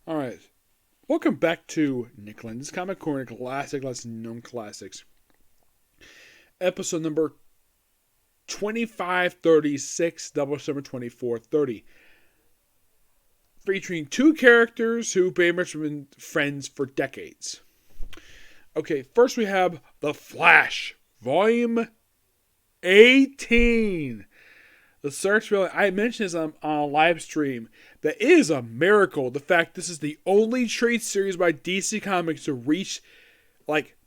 Alright, welcome back to Nick Lenz Comic Corner Classic, Less Known Classics. Episode number 2536, Doubleshot number 2430. Featuring two characters who pretty much have been friends for decades. Okay, first we have The Flash, Volume 18. The search really, I mentioned this on a live stream. That is a miracle. The fact this is the only trade series by DC Comics to reach,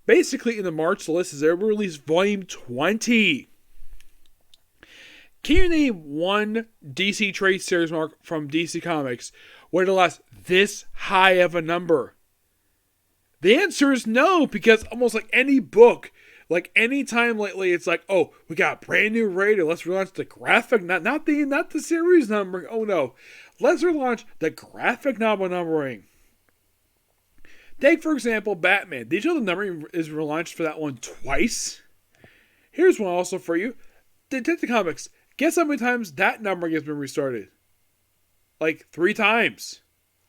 basically in the March list, has ever released Volume 20. Can you name one DC trade series mark from DC Comics where it lost this high of a number? The answer is no, because almost like any book, any time lately, it's like, oh, we got a brand new Raider. Let's relaunch the graphic, not the series numbering. Oh no, let's relaunch the graphic novel numbering. Take for example, Batman. Did you know the numbering is relaunched for that one twice? Here's one also for you. Detective Comics. Guess how many times that numbering has been restarted? 3 times.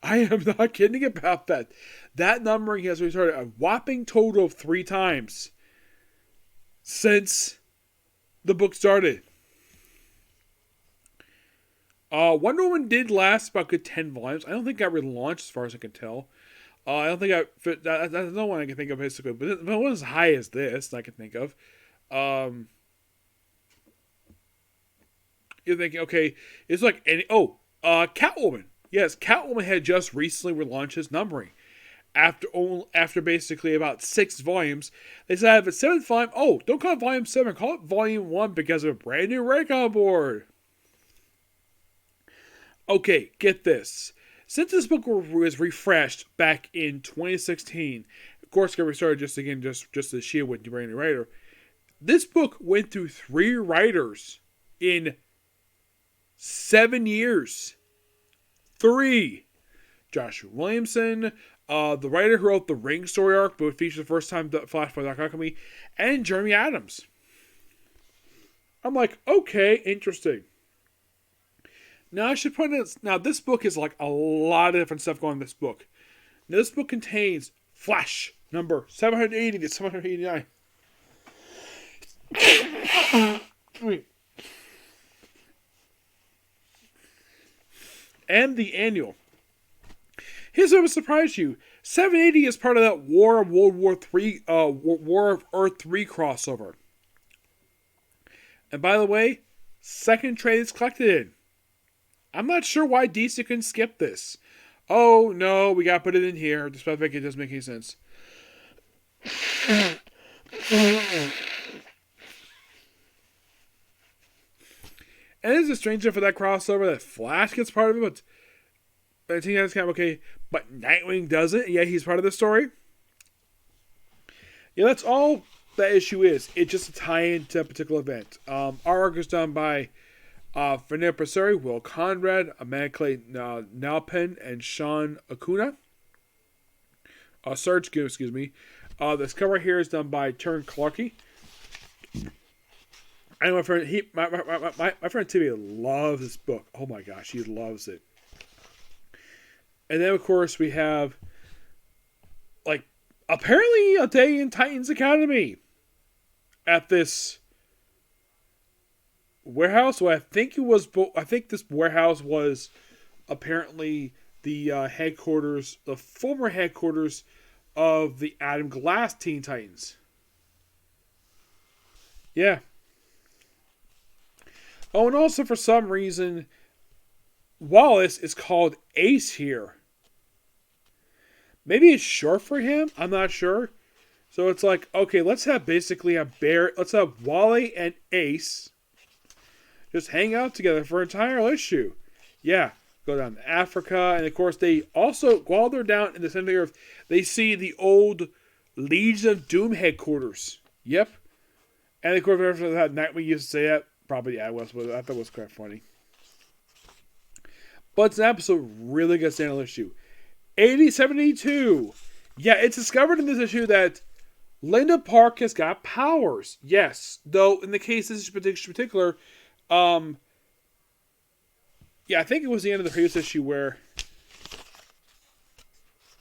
I am not kidding about that. That numbering has restarted a whopping total of 3 times since the book started. Wonder Woman did last about good 10 volumes. I don't think it got relaunched as far as I can tell. I don't think that's no one I can think of basically, but it wasn't as high as this I can think of. You're thinking, okay, it's like Catwoman. Yes, Catwoman had just recently relaunched his numbering. After basically about 6 volumes, they said have a 7th volume. Oh, don't call it Volume 7, call it Volume 1 because of a brand new rake on board. Okay, get this. Since this book was refreshed back in 2016, of course, it got restarted just this year with the brand new writer. This book went through 3 writers in 7 years. 3. Josh Williamson, the writer who wrote the Ring story arc, but featured the first time Flash by Doc Alchemy, and Jeremy Adams. I'm like, okay, interesting. Now I should point out, now this book is like a lot of different stuff going on in this book. Now this book contains Flash number 780 to 789. And the annual. Here's what will surprise you. 780 is part of that War of World War III, War of Earth 3 crossover. And by the way, second trade is collected in. I'm not sure why DC couldn't skip this. Oh no, we gotta put it in here, despite the fact it doesn't make any sense. And it is a stranger for that crossover that Flash gets part of it, but I think that's kind of okay. But Nightwing doesn't. Yeah, he's part of the story. Yeah, that's all that issue is. It's just a tie-in to a particular event. Our arc is done by Fernando Passeri, Will Conrad, Amanda Clay Nalpen, and Sean Acuna. Serge, excuse me. This cover here is done by Turn Clarkey. And my friend, my friend Timmy loves this book. Oh my gosh, he loves it. And then of course we have, apparently a day in Titans Academy at this warehouse. So I think this warehouse was apparently the headquarters, the former headquarters of the Adam Glass Teen Titans. Yeah. Oh, and also for some reason, Wallace is called Ace here. Maybe it's short for him. I'm not sure. So it's like, okay, let's have Wally and Ace just hang out together for an entire issue. Yeah, go down to Africa, and of course they also, while they're down in the center of the earth, they see the old Legion of Doom headquarters. Yep. And of course, after that, Nightwing used to say that. Probably, yeah, I thought it was quite funny. But it's an episode really good standalone issue. 8072. Yeah, it's discovered in this issue that Linda Park has got powers. Yes. Though, in the case of this particular, yeah, I think it was the end of the previous issue where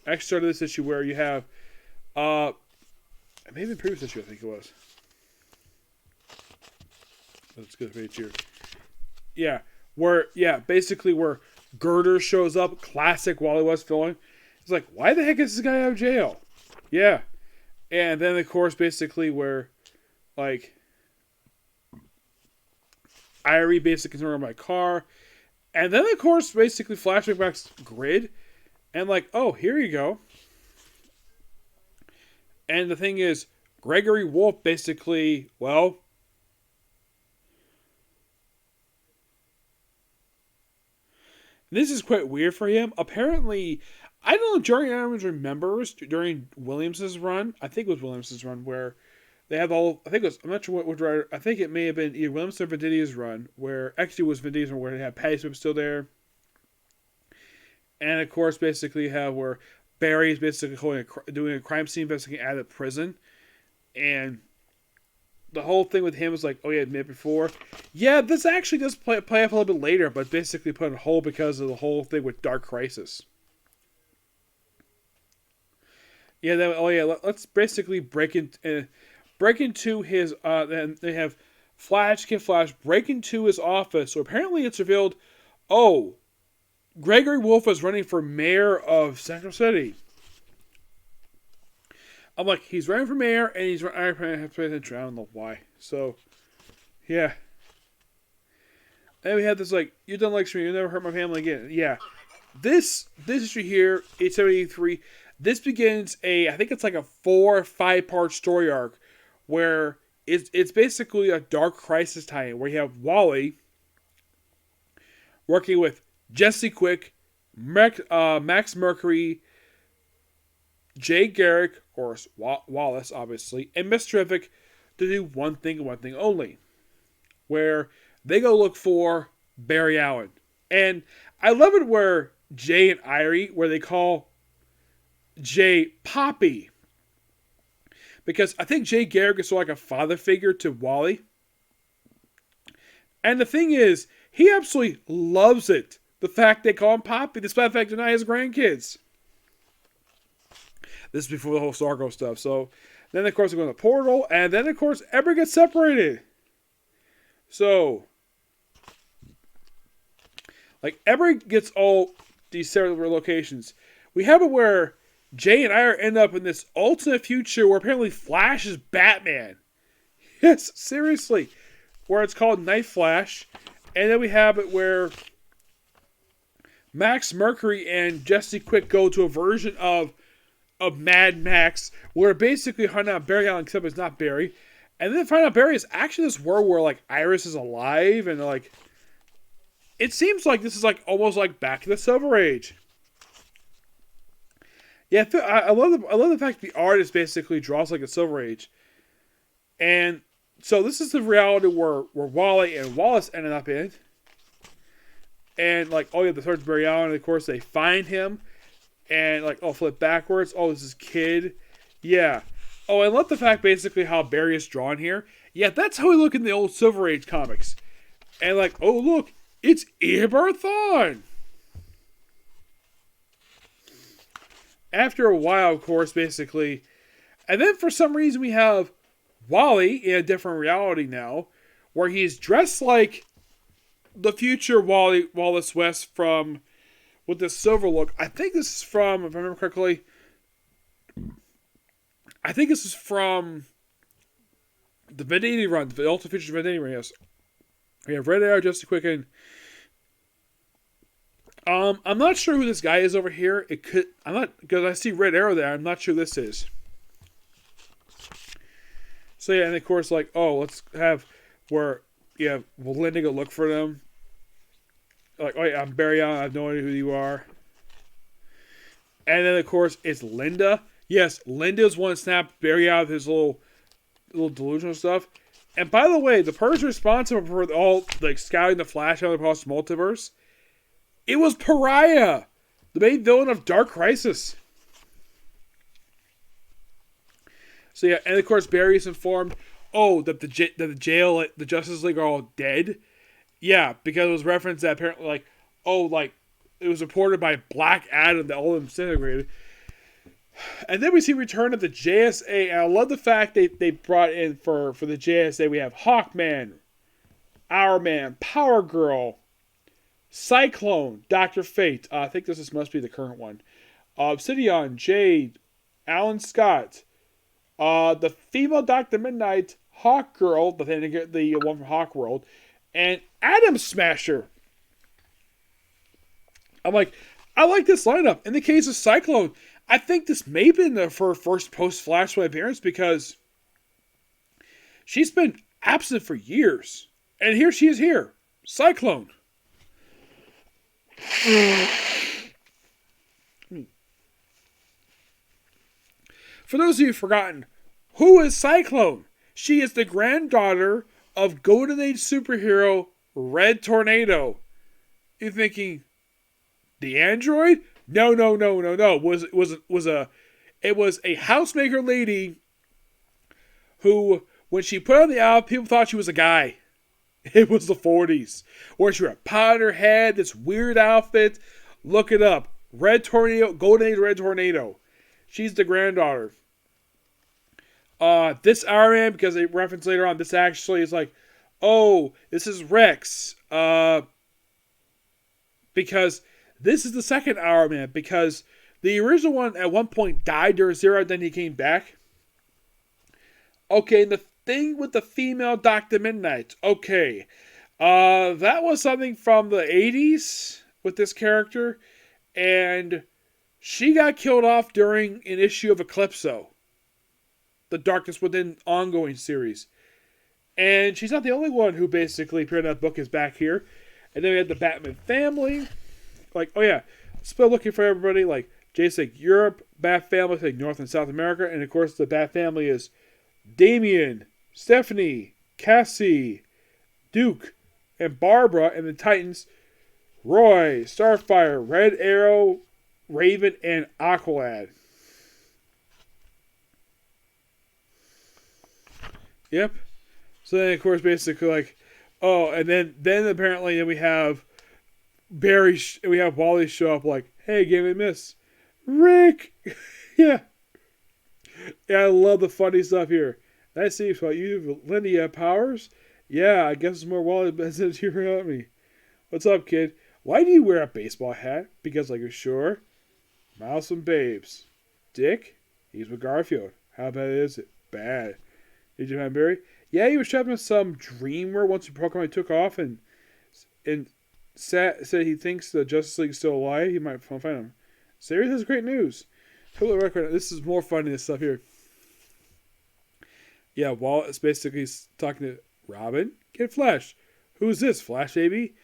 actually started this issue where you have, maybe the previous issue I think it was. Let's go to the page here. Yeah, basically where Girder shows up, classic Wally West villain. It's like, why the heck is this guy out of jail? Yeah. And then, of course, basically where, like, Irie basically can run my car. And then, of course, basically flashback back Grid. And, like, oh, here you go. And the thing is, Gregory Wolf basically, well, this is quite weird for him. Apparently, I don't know, Jerry Adams remembers during Williams' run, I think it was Williams' run, where they have all, I think it was, I'm not sure what writer, I think it may have been either Williams or Venditti's run, where, actually it was Venditti's run, where they had Patty Smith still there. And of course, basically have where Barry's basically doing a crime scene investigating at a prison. And the whole thing with him is like, oh yeah, minute before. Yeah, this actually does play up a little bit later, but basically put on hold because of the whole thing with Dark Crisis. Yeah, let's basically break into his, then they have Kid Flash break into his office. So apparently it's revealed, oh, Gregory Wolf is running for mayor of Central City. I'm like, he's running for mayor, and he's running. I have to pay attention. I don't know why. So, yeah. And we have this, like, you don't like me, you never hurt my family again. Yeah. This issue here, 873, this begins I think it's like a 4 or 5 part story arc, where it's basically a Dark Crisis tie-in, where you have Wally working with Jesse Quick, Max Mercury, Jay Garrick, or Wallace, obviously, and Miss Terrific to do one thing and one thing only, where they go look for Barry Allen. And I love it where Jay and Irie, where they call Jay Poppy, because I think Jay Garrick is sort of like a father figure to Wally. And the thing is, he absolutely loves it. The fact they call him Poppy, despite the fact they're not his grandkids. This is before the whole Sargo stuff. So, then of course they go in the portal, and then of course everybody gets separated. So, like everybody gets all these separate locations. We have it where Jay and I end up in this alternate future where apparently Flash is Batman. Yes, seriously. Where it's called Night Flash. And then we have it where Max Mercury and Jesse Quick go to a version of Mad Max, where basically hunt out Barry Allen, except it's not Barry. And then find out Barry is actually this world where like Iris is alive, and like it seems like this is like almost like back to the Silver Age. Yeah, I love the fact the artist basically draws like a Silver Age. And so this is the reality where Wally and Wallace ended up in. And like, oh yeah, the search Barry Allen, and of course they find him. And like, oh, flip backwards. Oh, this is Kid. Yeah. Oh, I love the fact basically how Barry is drawn here. Yeah, that's how we look in the old Silver Age comics. And like, oh look, it's Eobard Thawne. After a while, of course, basically. And then for some reason we have Wally in a different reality now, where he's dressed like the future Wallace West from with this silver look. I think this is from, if I remember correctly, I think this is from the Venditti run, the Ultimate Future Venditti run, yes. We have Red Arrow, Justice Quick, and I'm not sure who this guy is over here. It could, I'm not, because I see Red Arrow there, I'm not sure who this is. So yeah, and of course, like, oh, let's have where, yeah, will Linda go look for them? Like, oh yeah, I'm Barry Allen, I have no idea who you are. And then, of course, it's Linda. Yes, Linda's one to snap Barry out of his little delusional stuff. And by the way, the person responsible for all, like, scouting the Flash out across the multiverse, it was Pariah, the main villain of Dark Crisis. So yeah, and of course Barry's informed, oh, that the jail, the Justice League are all dead. Yeah, because it was referenced that apparently, like, oh, like, it was reported by Black Adam that all of them disintegrated. And then we see return of the JSA. And I love the fact they brought in for the JSA. We have Hawkman, Hourman, Power Girl, Cyclone, Dr. Fate. I think this must be the current one. Obsidian, Jade, Alan Scott, the female Dr. Midnight, Hawk Girl, the one from Hawk World, and Atom Smasher. I like this lineup. In the case of Cyclone, I think this may have been her first post-Flashpoint appearance because she's been absent for years. And here she is here. Cyclone. For those of you who've forgotten, who is Cyclone? She is the granddaughter of Golden Age superhero Red Tornado. You're thinking, the android? No. It was a housemaker lady who, when she put on the outfit, people thought she was a guy. It was the 40s. Where she had a pot on her head, this weird outfit. Look it up. Red Tornado, Golden Age Red Tornado. She's the granddaughter. This Iron Man, because they reference later on, this actually is like, oh, this is Rex. Because this is the second Iron Man, because the original one at one point died during Zero, then he came back. Okay, and the thing with the female Dr. Midnight. Okay. That was something from the 80s with this character, and she got killed off during an issue of Eclipso, the Darkness Within ongoing series. And she's not the only one who basically appeared in that book, is back here. And then we had the Batman family. Like, oh yeah, still looking for everybody. Like, Jay's like Europe, Bat family, like North and South America. And of course, the Bat family is Damian, Stephanie, Cassie, Duke, and Barbara. And the Titans, Roy, Starfire, Red Arrow, Raven, and Aqualad. Yep. So then, of course, basically, like, oh, and then apparently we have Barry, we have Wally show up like, hey, give me a miss. Rick! Yeah. Yeah, I love the funny stuff here. I see, so you, Lindy, you have powers? Yeah, I guess it's more Wally business here without me. What's up, kid? Why do you wear a baseball hat? Because, like, you're sure? Mouse and Babes. Dick? He's with Garfield. How bad is it? Bad. Did you find Barry? Yeah, he was trapped in some dream where once the Pokemon took off and said he thinks the Justice League is still alive. He might find him. Serious is great news. This is more funny than stuff here. Yeah, Walt is basically talking to Robin. Get Flash. Who's this, Flash baby?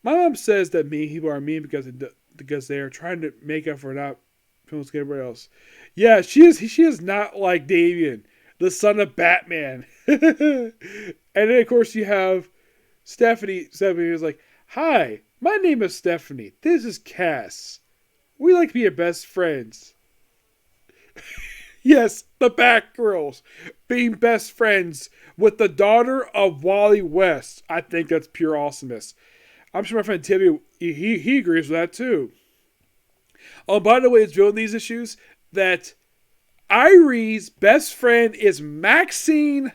My mom says that people are mean because they are trying to make up for not feeling like everybody else. Yeah, she is not like Damian, the son of Batman. And then, of course, you have Stephanie. Stephanie is like, hi, my name is Stephanie. This is Cass. We like to be your best friends. Yes, the Batgirls being best friends with the daughter of Wally West. I think that's pure awesomeness. I'm sure my friend Timmy, he agrees with that too. Oh, by the way, it's revealed in these issues that Irie's best friend is Maxine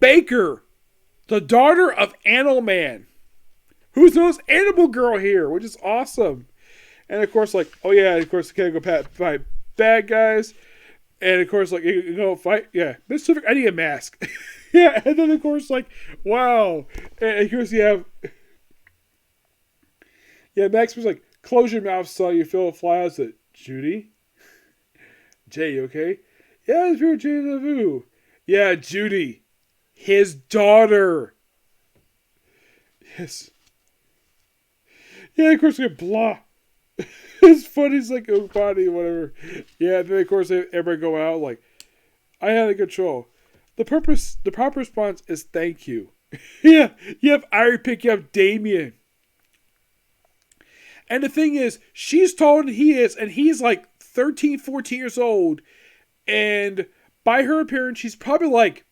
Baker, the daughter of Animal Man, who's the most animal girl here, which is awesome. And of course, like, oh yeah, of course, can't go fight bad guys. And of course, like, you know, fight, yeah, Mr. I need a mask. Yeah, and then of course, like, wow. And of course, you have, yeah, Max was like, close your mouth, son, you feel a fly. I said, Judy? Jay, you okay? Yeah, it's pure déjà vu. Yeah, Judy. His daughter. Yes. Yeah, of course, we have blah. It's funny, it's like, oh, body, whatever. Yeah, then of course, everybody go out, like, I had a control. The proper response is thank you. Yeah, you have Irie pick you up Damian. And the thing is, she's taller than he is, and he's like 13, 14 years old. And by her appearance, she's probably like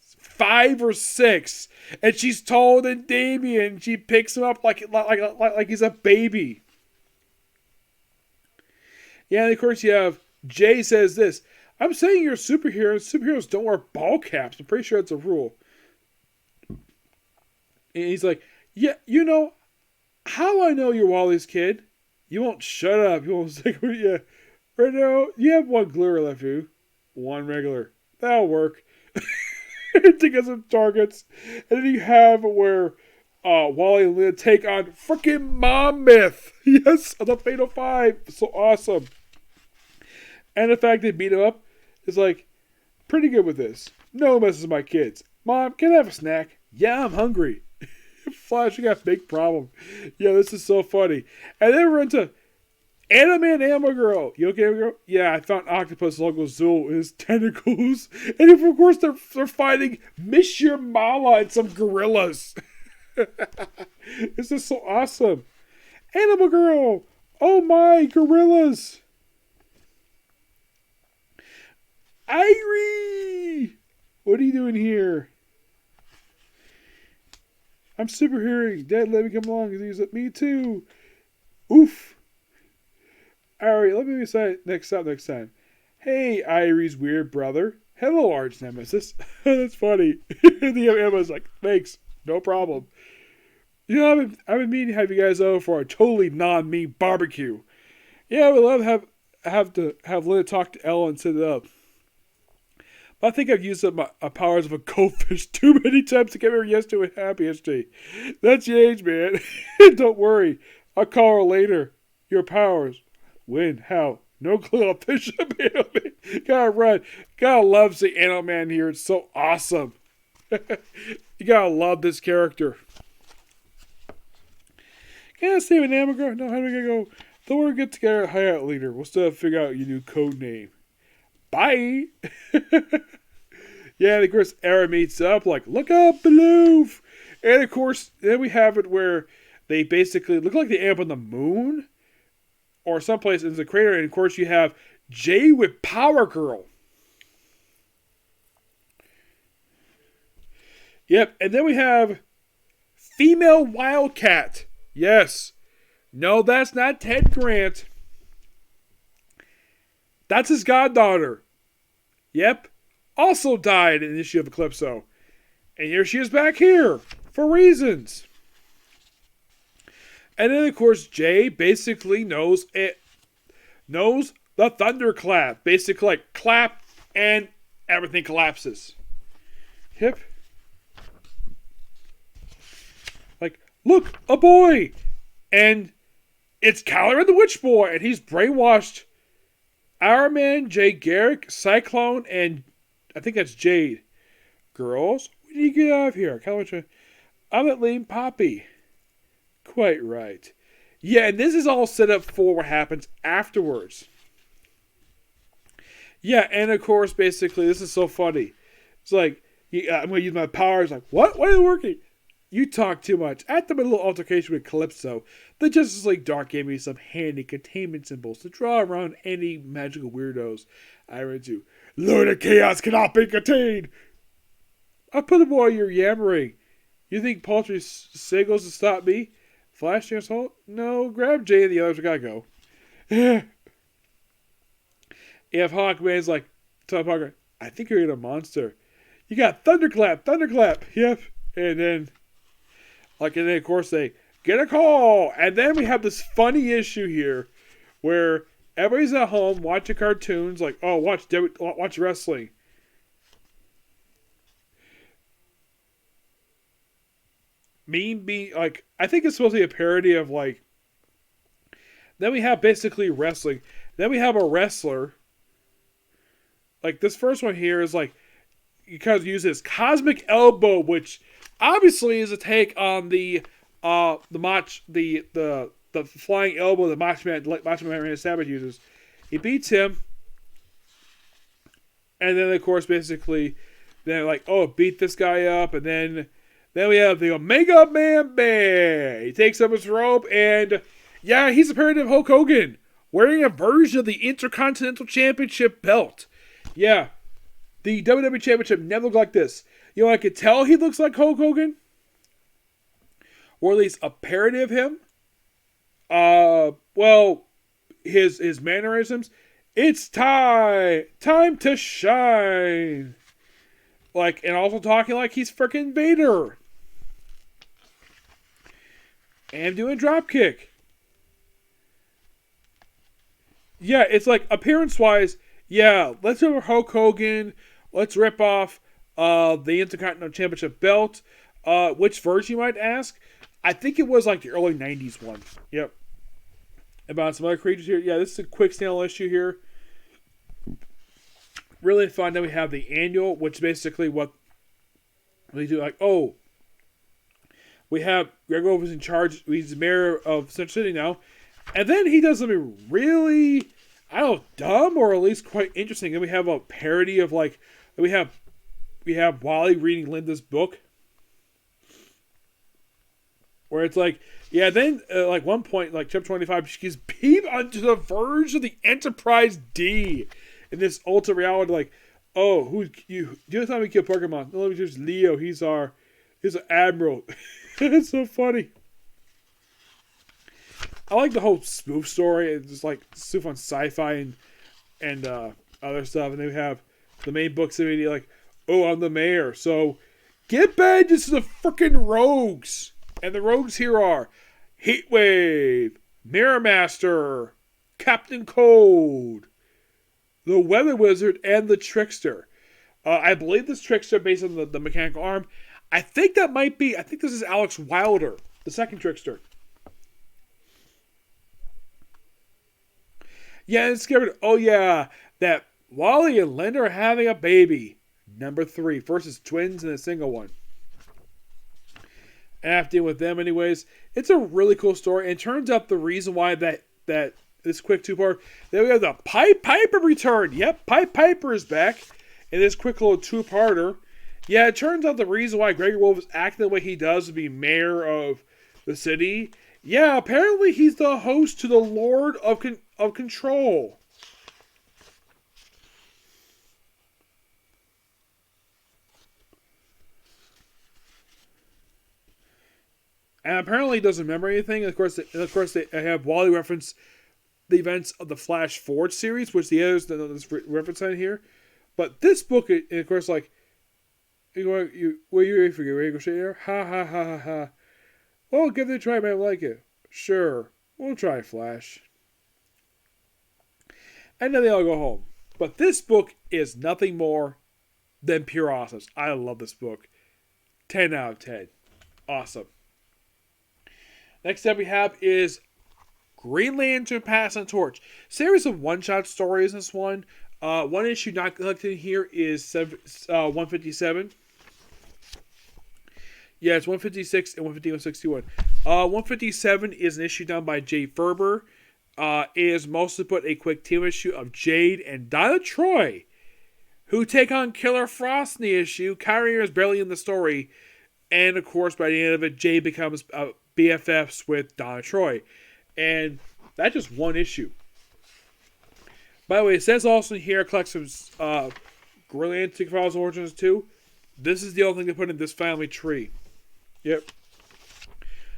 5 or 6. And she's taller than Damian. She picks him up like he's a baby. Yeah, and of course you have Jay says this. I'm saying you're a superhero. Superheroes don't wear ball caps. I'm pretty sure that's a rule. And he's like, yeah, you know, how I know you're Wally's kid? You won't shut up. You won't say, yeah. Right now, you have one glitter left, you. One regular. That'll work. To get some targets. And then you have where Wally and Lynn take on freaking Monmouth. Yes, on the Fatal Five. So awesome. And the fact they beat him up is like, pretty good with this. No one messes with my kids. Mom, can I have a snack? Yeah, I'm hungry. Flash, you got a big problem. Yeah, this is so funny. And then we're into Anime and Animal Girl. You okay, Animal Girl? Yeah, I found Octopus Uncle Zool in his tentacles. And of course, they're fighting Monsieur Mala and some gorillas. This is so awesome. Animal Girl. Oh my, gorillas. Irie. What are you doing here? I'm superhearing. Dad, let me come along. He's like, me too. Oof. Alright, let me decide next time. Hey, Irie's weird brother. Hello, arch nemesis. That's funny. The Emma's like, thanks. No problem. You know, I've been meaning to have you guys over for a totally non-meat barbecue. Yeah, we'd love to have Linda talk to Ella and set it up. I think I've used up my powers of a goldfish too many times to get her yes to a happy yesterday. That's the age, man. Don't worry. I'll call her later. Your powers. When? How? No clue. I'll fish up Animal Man. Gotta run. Gotta love the Animal Man here. It's so awesome. You gotta love this character. Can I save an Animal Girl? No, how do we go? Don't worry, get together at Hideout Leader. We'll still figure out your new code name. Bye. Yeah, and of course, Aaron meets up like, look out, Beloof. And of course, then we have it where they basically look like they end up on the moon or someplace in the crater. And of course, you have Jay with Power Girl. Yep, and then we have Female Wildcat. Yes. No, that's not Ted Grant. That's his goddaughter. Yep. Also died in an issue of Eclipso. And here she is back here. For reasons. And then, of course, Jay basically knows the thunderclap. Basically, like, clap and everything collapses. Yep. Like, look, a boy! And it's Caloran the Witch Boy, and he's brainwashed Our Man, Jay Garrick, Cyclone, and I think that's Jade. Girls, we need to get out of here. I'm at Lane Poppy. Quite right. Yeah, and this is all set up for what happens afterwards. Yeah, and of course, basically, this is so funny. It's like, I'm going to use my powers. Like, what? Why are they working? You talk too much. After my little altercation with Calypso, the Justice League Dark gave me some handy containment symbols to draw around any magical weirdos I run into. Lord of Chaos cannot be contained! I put them while you're yammering. You think paltry Sagos to stop me? Flash your assault? No, grab Jay and the others. We gotta go. If Hawkman's like, Tom Parker, I think you're in a monster. You got Thunderclap. Yep. And then of course, they get a call. And then we have this funny issue here where everybody's at home watching cartoons. Like, oh, watch wrestling. Like, I think it's supposed to be a parody of, like, then we have basically wrestling. Then we have a wrestler. Like, this first one here is, like, you kind of use this Cosmic Elbow, which obviously is a take on the flying elbow that Macho Man Randy Savage uses. He beats him, and then of course basically, then like, oh, beat this guy up, and then we have the Omega Man Bear. He takes up his rope, and yeah, he's a parody of Hulk Hogan, wearing a version of the Intercontinental Championship belt. Yeah, the WWE Championship never looked like this. You know, I could tell he looks like Hulk Hogan, or at least a parody of him. Well, his mannerisms. It's time to shine. Like, and also talking like he's freaking Vader. And doing dropkick. Yeah, it's like appearance-wise, yeah, let's over Hulk Hogan. Let's rip off the Intercontinental Championship belt. Which version, you might ask? I think it was like the early 90s one. Yep. About some other creatures here. Yeah, this is a quick standalone issue here. Really fun. Then we have the annual, which is basically what we do. Like, oh, we have Greg Wolf in charge. He's the mayor of Central City now. And then he does something really, I don't know, dumb or at least quite interesting. And we have a parody of like, we have Wally reading Linda's book. Where it's like, yeah, then like one point, like chapter 25, she gets beamed onto the verge of the Enterprise D. In this ultimate reality, like, oh, who's you? Do you know how we kill Pokemon? No, let me just Leo. He's an admiral. It's so funny. I like the whole spoof story. It's just like spoof on sci-fi and other stuff. And then we have the main book city like, oh, I'm the mayor. So get badges to the freaking rogues. And the rogues here are Heatwave, Mirror Master, Captain Cold, the Weather Wizard, and the Trickster. I believe this Trickster, based on the mechanical arm, I think this is Alex Wilder, the second Trickster. Yeah, and discovered, oh yeah, that Wally and Linda are having a baby. Number 3 versus twins and a single one. And I have to deal with them anyways. It's a really cool story. And it turns out the reason why that this quick 2-part, then we have the Pied Piper return. Yep, Pied Piper is back in this quick little 2-parter. Yeah, it turns out the reason why Gregor Wolf is acting the way he does to be mayor of the city. Yeah, apparently he's the host to the Lord of Control. And apparently he doesn't remember anything. And of course, they have Wally reference the events of the Flash Forward series, which the others this reference on here. But this book, and of course, like, were you ready for your go straight here? Ha ha ha ha ha. Well, give it a try, man. I like it. Sure, we'll try Flash. And then they all go home. But this book is nothing more than pure awesome. I love this book. 10 out of 10. Awesome. Next up we have is Green Lantern Pass on Torch. Series of one-shot stories in this one. One issue not collected here is 157. Yeah, it's 156 and 161. 157 is an issue done by Jay Ferber. It is mostly put a quick team issue of Jade and Donna Troy, who take on Killer Frost in the issue. Kyrie is barely in the story. And, of course, by the end of it, Jade becomes BFFs with Donna Troy. And that's just one issue. By the way, it says also here, collects some Green Lantern Files Origins too. This is the only thing they put in this family tree. Yep.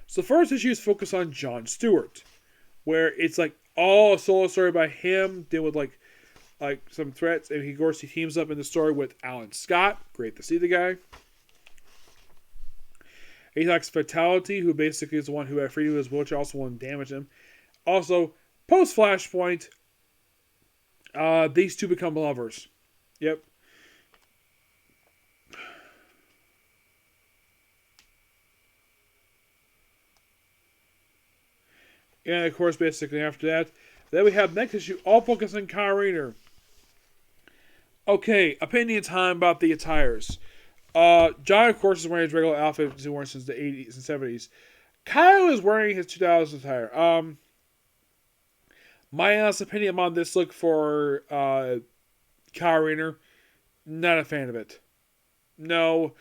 So the first issue is focused on John Stewart, where it's like all a solo story by him, dealing with like some threats, and of course he teams up in the story with Alan Scott. Great to see the guy. He talks Fatality, who basically is the one who had freedom of his wheelchair, also want to damage him. Also, post Flashpoint, these two become lovers. Yep. And of course, basically after that, then we have next issue, all focused on Kyle Rayner. Okay, opinion time about the attires. John, of course, is wearing his regular outfit he's worn since the 80s and 70s. Kyle is wearing his 2000s attire. My honest opinion on this look for Kyle Rayner, not a fan of it. No,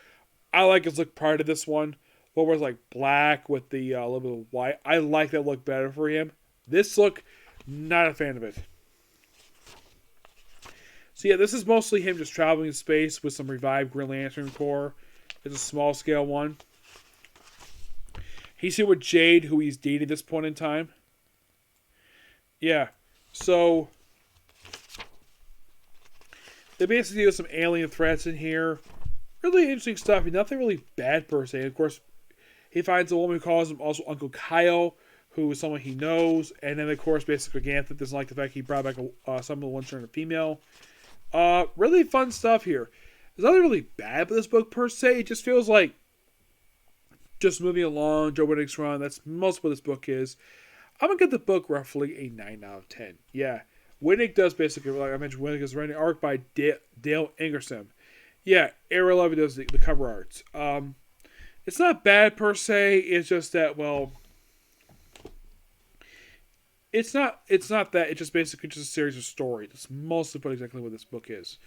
I like his look prior to this one. What was like black with the little bit of white. I like that look better for him. This look, not a fan of it. So yeah, this is mostly him just traveling in space with some revived Green Lantern Corps. It's a small scale one. He's here with Jade, who he's dating at this point in time. Yeah. So they basically do some alien threats in here. Really interesting stuff. Nothing really bad per se. Of course, he finds a woman who calls him also Uncle Kyle, who is someone he knows. And then, of course, basically Ganthet doesn't like the fact he brought back some of the ones turned a female. Really fun stuff here. There's nothing really bad with this book per se. It just feels like just moving along, Joe Winnick's run. That's most of what this book is. I'm going to give the book roughly a 9 out of 10. Yeah. Winnick does basically, like I mentioned, Winnick is writing an arc by Dale Ingersom. Yeah, Ariel Levy does the cover arts. It's not bad per se. It's just that, well, it's not that. It's just basically just a series of stories. That's mostly exactly what this book is.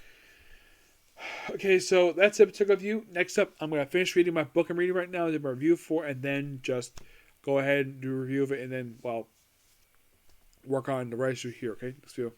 Okay, so that's it. Took a view. Next up, I'm going to finish reading my book I'm reading right now, do my review for, and then just go ahead and do a review of it, and then, well, work on the rest of here. Okay, let's do.